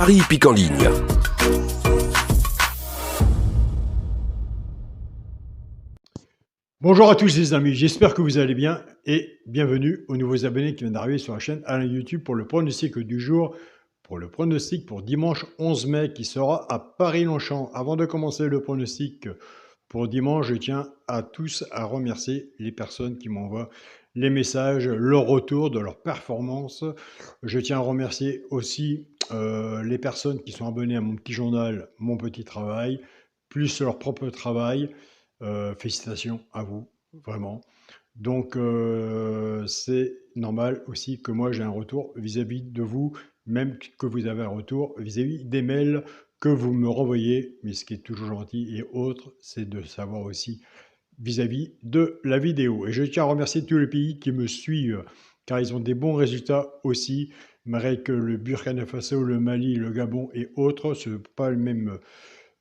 Paris Hippique en ligne. Bonjour à tous les amis, j'espère que vous allez bien et bienvenue aux nouveaux abonnés qui viennent d'arriver sur la chaîne Alain YouTube pour le pronostic du jour, pour le pronostic pour dimanche 11 mai qui sera à Paris-Longchamp. Avant de commencer le pronostic pour dimanche, je tiens à tous à remercier les personnes qui m'envoient les messages, leur retour de leur performance. Je tiens à remercier aussi les personnes qui sont abonnées à mon petit journal, mon petit travail, plus leur propre travail. Félicitations à vous, vraiment. Donc, c'est normal aussi que moi j'ai un retour vis-à-vis de vous, même que vous avez un retour vis-à-vis des mails que vous me renvoyez. Mais ce qui est toujours gentil et autre, c'est de savoir aussi vis-à-vis de la vidéo. Et je tiens à remercier tous les pays qui me suivent, car ils ont des bons résultats aussi, malgré que le Burkina Faso, le Mali, le Gabon et autres, ce n'est pas le même.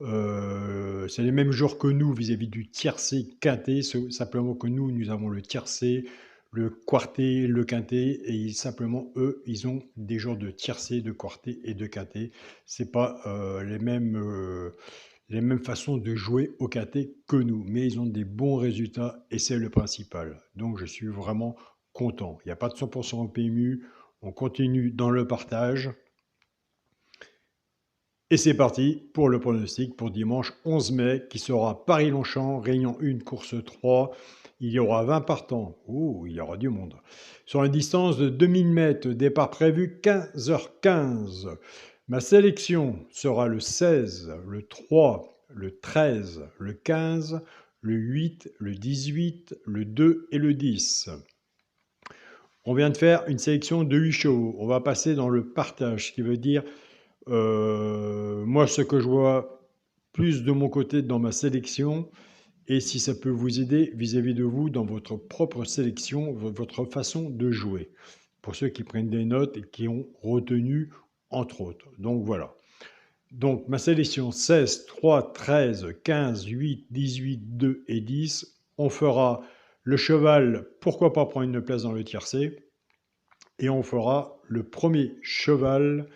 C'est les mêmes jours que nous vis-à-vis du tiercé quintet, simplement que nous avons le tiercé, le quartet, le quintet, et simplement eux, ils ont des jours de tiercé, de quartet et de quintet. C'est pas les mêmes façons de jouer au quintet que nous, mais ils ont des bons résultats et c'est le principal. Donc je suis vraiment content. Il n'y a pas de 100% au PMU, on continue dans le partage. Et c'est parti pour le pronostic pour dimanche 11 mai qui sera Paris-Longchamp, Réunion 1, course 3. Il y aura 20 partants. Ouh, il y aura du monde. Sur une distance de 2000 mètres, départ prévu 15h15. Ma sélection sera le 16, le 3, le 13, le 15, le 8, le 18, le 2 et le 10. On vient de faire une sélection de 8 chevaux. On va passer dans le partage, ce qui veut dire moi, ce que je vois plus de mon côté dans ma sélection, et si ça peut vous aider vis-à-vis de vous dans votre propre sélection, votre façon de jouer, pour ceux qui prennent des notes et qui ont retenu entre autres. Donc voilà. Donc ma sélection 16, 3, 13, 15, 8, 18, 2 et 10. On fera le cheval, pourquoi pas prendre une place dans le tiercé, et on fera le premier cheval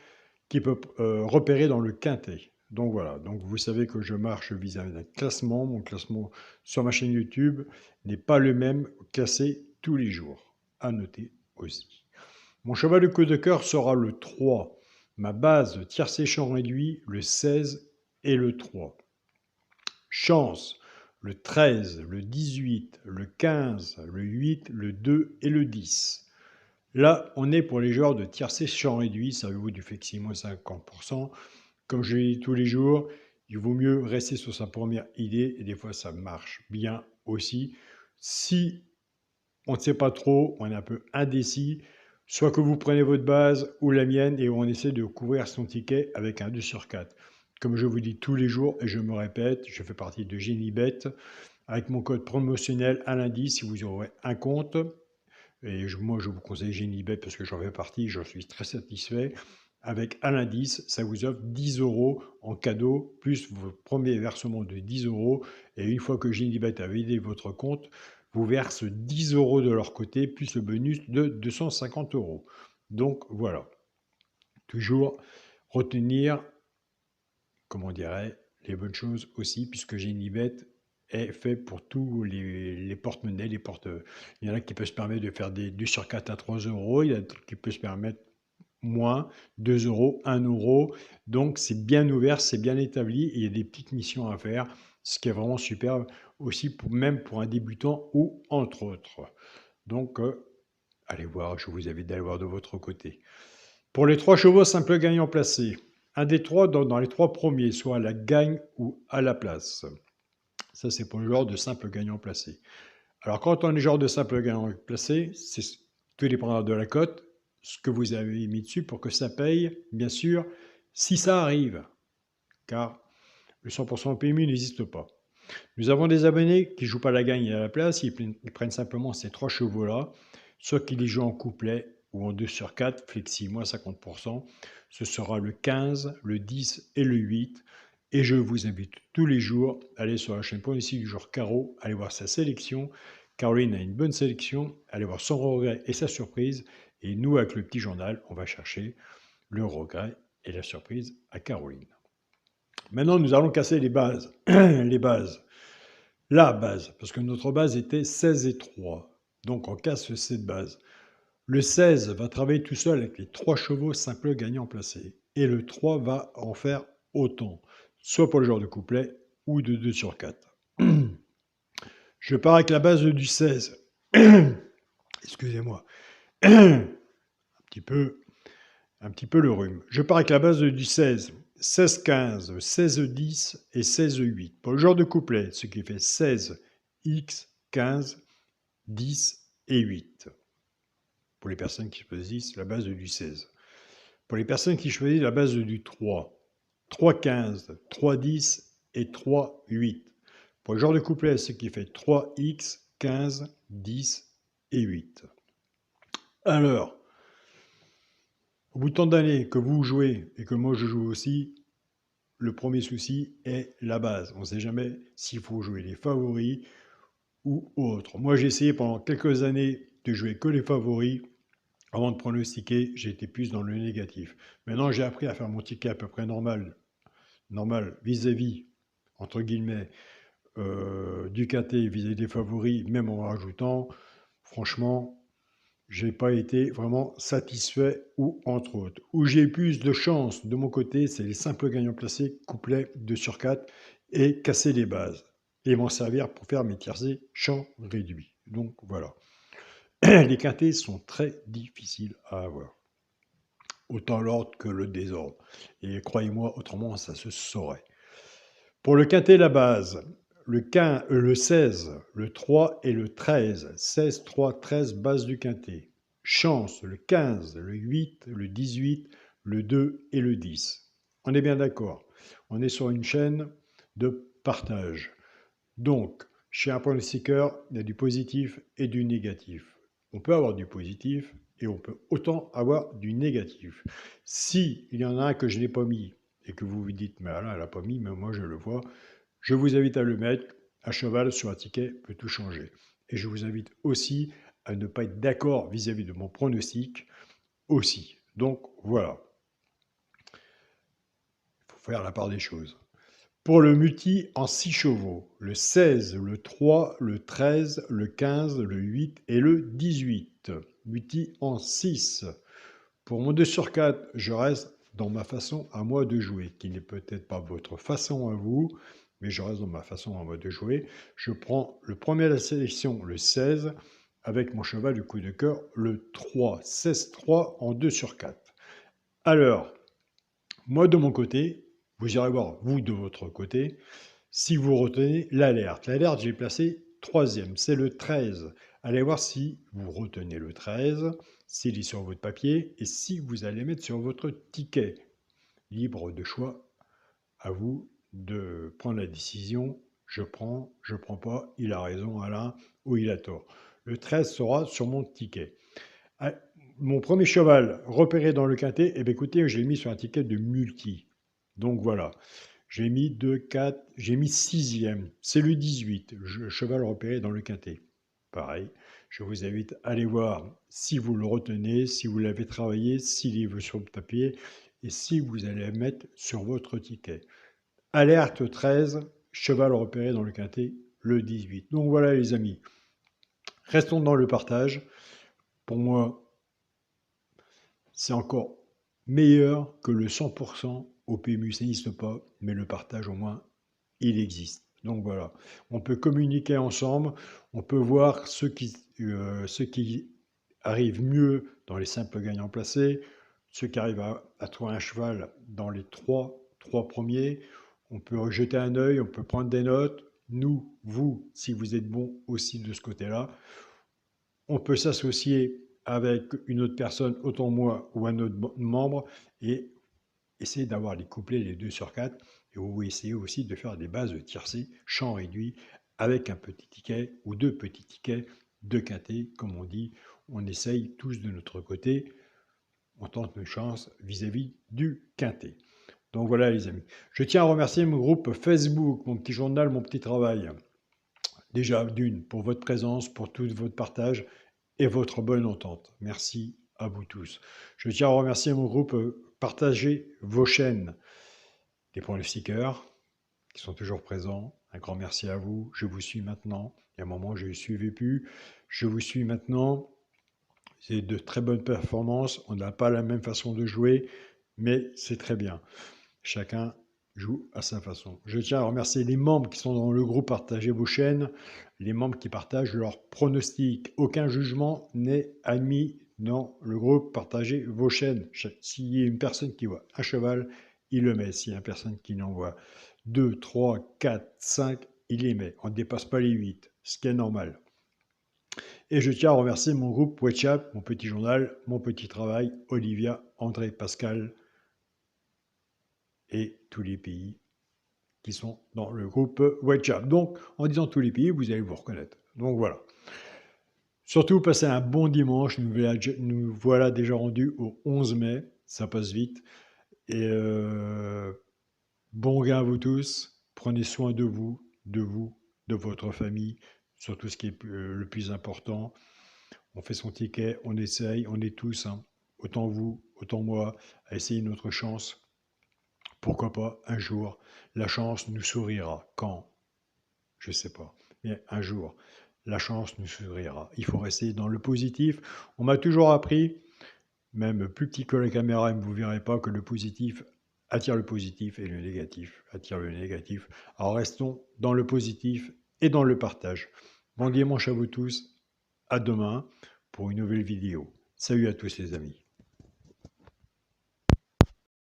qui peut repérer dans le quintet. Donc voilà, donc vous savez que je marche vis-à-vis d'un classement. Mon classement sur ma chaîne YouTube n'est pas le même classé tous les jours. À noter aussi. Mon cheval de coup de cœur sera le 3. Ma base tiercé champ réduit, le 16 et le 3. Chance, le 13, le 18, le 15, le 8, le 2 et le 10. Là, on est pour les joueurs de tiercé champ réduit, ça vaut du flexible 50%. Comme je l'ai dit tous les jours, il vaut mieux rester sur sa première idée, et des fois ça marche bien aussi. Si on ne sait pas trop, on est un peu indécis, soit que vous prenez votre base ou la mienne et on essaie de couvrir son ticket avec un 2 sur 4. Comme je vous dis tous les jours, et je me répète, je fais partie de Genibet, avec mon code promotionnel à l'indice, si vous aurez un compte. Et moi, je vous conseille Genibet parce que j'en fais partie, j'en suis très satisfait. Avec à l'indice, ça vous offre 10 € en cadeau, plus votre premier versement de 10 €. Et une fois que Genibet a validé votre compte, vous verse 10 € de leur côté, plus le bonus de 250 €. Donc voilà. Toujours retenir, comment dirais, les bonnes choses aussi, puisque Genibet est fait pour tous les porte-monnaies, il y en a qui peuvent se permettre de faire des 2 sur 4 à 3 €, il y en a qui peuvent se permettre moins, 2 €, 1 €. Donc c'est bien ouvert, c'est bien établi et il y a des petites missions à faire, ce qui est vraiment super aussi, même pour un débutant ou entre autres. Donc allez voir, je vous invite d'aller voir de votre côté. Pour les 3 chevaux simples gagnants placés, un des 3 dans les 3 premiers, soit à la gagne ou à la place. Ça, c'est pour le genre de simple gagnant placé. Alors, quand on est genre de simple gagnant placé, c'est tout dépendra de la cote, ce que vous avez mis dessus pour que ça paye, bien sûr, si ça arrive. Car le 100% PMU n'existe pas. Nous avons des abonnés qui ne jouent pas la gagne et à la place, ils prennent simplement ces 3 chevaux-là, soit qu'ils les jouent en couplet ou en 2 sur 4, flexi, moins 50%. Ce sera le 15, le 10 et le 8. Et je vous invite tous les jours à aller sur la chaîne Pronostic du jour Caro, aller voir sa sélection. Caroline a une bonne sélection, allez voir son regret et sa surprise. Et nous, avec le petit journal, on va chercher le regret et la surprise à Caroline. Maintenant, nous allons casser les bases. Les bases. La base, parce que notre base était 16 et 3. Donc, on casse cette base. Le 16 va travailler tout seul avec les 3 chevaux simples gagnants placés. Et le 3 va en faire autant, soit pour le genre de couplet ou de 2 sur 4. Je pars avec la base du 16. Excusez-moi. un petit peu le rhume. Je pars avec la base du 16. 16-15, 16-10 et 16-8. Pour le genre de couplet, ce qui fait 16, X, 15, 10 et 8. Pour les personnes qui choisissent la base du 16. Pour les personnes qui choisissent la base du 3, 3-15, 3-10 et 3-8. Pour le genre de couplet, ce qui fait 3X, 15, 10 et 8. Alors, au bout de tant d'années que vous jouez et que moi je joue aussi, le premier souci est la base. On ne sait jamais s'il faut jouer les favoris ou autres. Moi j'ai essayé pendant quelques années de jouer que les favoris. Avant de pronostiquer, j'étais plus dans le négatif. Maintenant j'ai appris à faire mon ticket à peu près normal vis-à-vis, entre guillemets, du quintet vis-à-vis des favoris, même en rajoutant, franchement, j'ai pas été vraiment satisfait, ou entre autres. Où j'ai plus de chance de mon côté, c'est les simples gagnants placés, couplets 2 sur 4, et casser les bases. Et m'en servir pour faire mes tiercés champ réduit. Donc voilà. Les quintets sont très difficiles à avoir. Autant l'ordre que le désordre. Et croyez-moi, autrement, ça se saurait. Pour le quintet, la base, le 16, le 3 et le 13. 16, 3, 13, base du quintet. Chance, le 15, le 8, le 18, le 2 et le 10. On est bien d'accord. On est sur une chaîne de partage. Donc, chez un pronostiqueur, il y a du positif et du négatif. On peut avoir du positif et on peut autant avoir du négatif. Si il y en a un que je n'ai pas mis et que vous vous dites, mais Alain, elle n'a pas mis, mais moi je le vois, je vous invite à le mettre. À cheval sur un ticket peut tout changer. Et je vous invite aussi à ne pas être d'accord vis-à-vis de mon pronostic aussi. Donc voilà, il faut faire la part des choses. Pour le multi en 6 chevaux, le 16, le 3, le 13, le 15, le 8 et le 18. Multi en 6. Pour mon 2 sur 4, je reste dans ma façon à moi de jouer, qui n'est peut-être pas votre façon à vous, mais je reste dans ma façon à moi de jouer. Je prends le premier à la sélection, le 16, avec mon cheval du coup de cœur, le 3. 16-3 en 2 sur 4. Alors, moi de mon côté, vous irez voir, vous de votre côté, si vous retenez l'alerte. L'alerte, j'ai placé 3e, c'est le 13. Allez voir si vous retenez le 13, s'il est sur votre papier, et si vous allez mettre sur votre ticket. Libre de choix, à vous de prendre la décision. Je prends pas, il a raison Alain, ou il a tort. Le 13 sera sur mon ticket. Mon premier cheval repéré dans le quintet, eh bien, écoutez, je l'ai mis sur un ticket de multi. Donc voilà. J'ai mis 2, 4, j'ai mis 6e. C'est le 18, cheval repéré dans le quintet. Pareil, je vous invite à aller voir si vous le retenez, si vous l'avez travaillé, s'il est sur le papier et si vous allez le mettre sur votre ticket. Alerte 13, cheval repéré dans le quintet, le 18. Donc voilà les amis, restons dans le partage. Pour moi, c'est encore meilleur que le 100% au PMU, ça n'existe pas, mais le partage au moins, il existe. Donc voilà, on peut communiquer ensemble, on peut voir ce qui arrive mieux dans les simples gagnants placés, ceux qui arrivent à trouver un cheval dans les trois premiers. On peut jeter un œil, on peut prendre des notes. Nous, vous, si vous êtes bon aussi de ce côté-là, on peut s'associer avec une autre personne, autant moi ou un autre membre, et essayer d'avoir les couplets, les 2 sur 4, et vous essayez aussi de faire des bases de tiercé, champ réduit, avec un petit ticket ou 2 petits tickets de quintet, comme on dit. On essaye tous de notre côté, on tente nos chances vis-à-vis du quintet. Donc voilà les amis. Je tiens à remercier mon groupe Facebook, mon petit journal, mon petit travail. Déjà d'une, pour votre présence, pour tout votre partage et votre bonne entente. Merci à vous tous. Je tiens à remercier mon groupe partagez vos chaînes. Des pronostiqueurs qui sont toujours présents, un grand merci à vous. Je vous suis maintenant. Il y a un moment, je ne suivais plus. Je vous suis maintenant. C'est de très bonnes performances. On n'a pas la même façon de jouer, mais c'est très bien. Chacun joue à sa façon. Je tiens à remercier les membres qui sont dans le groupe Partagez vos chaînes, les membres qui partagent leurs pronostics. Aucun jugement n'est admis dans le groupe Partagez vos chaînes. S'il y a une personne qui voit un cheval, il le met. S'il y a une personne qui n'en voit 2, 3, 4, 5, il les met. On ne dépasse pas les 8, ce qui est normal. Et je tiens à remercier mon groupe WhatsApp, mon petit journal, mon petit travail, Olivia, André, Pascal et tous les pays qui sont dans le groupe WhatsApp. Donc, en disant tous les pays, vous allez vous reconnaître. Donc voilà. Surtout, passez un bon dimanche. Nous voilà déjà rendus au 11 mai. Ça passe vite. Et bon gain à vous tous. Prenez soin de vous, de votre famille, surtout ce qui est le plus important. On fait son ticket, on essaye, on est tous, hein, autant vous, autant moi, à essayer notre chance. Pourquoi pas, un jour, la chance nous sourira. Quand? Je ne sais pas. Mais un jour, la chance nous sourira. Il faut rester dans le positif. On m'a toujours appris, même plus petit que la caméra, et vous ne verrez pas que le positif attire le positif et le négatif attire le négatif. Alors restons dans le positif et dans le partage. Bon dimanche à vous tous. À demain pour une nouvelle vidéo. Salut à tous les amis.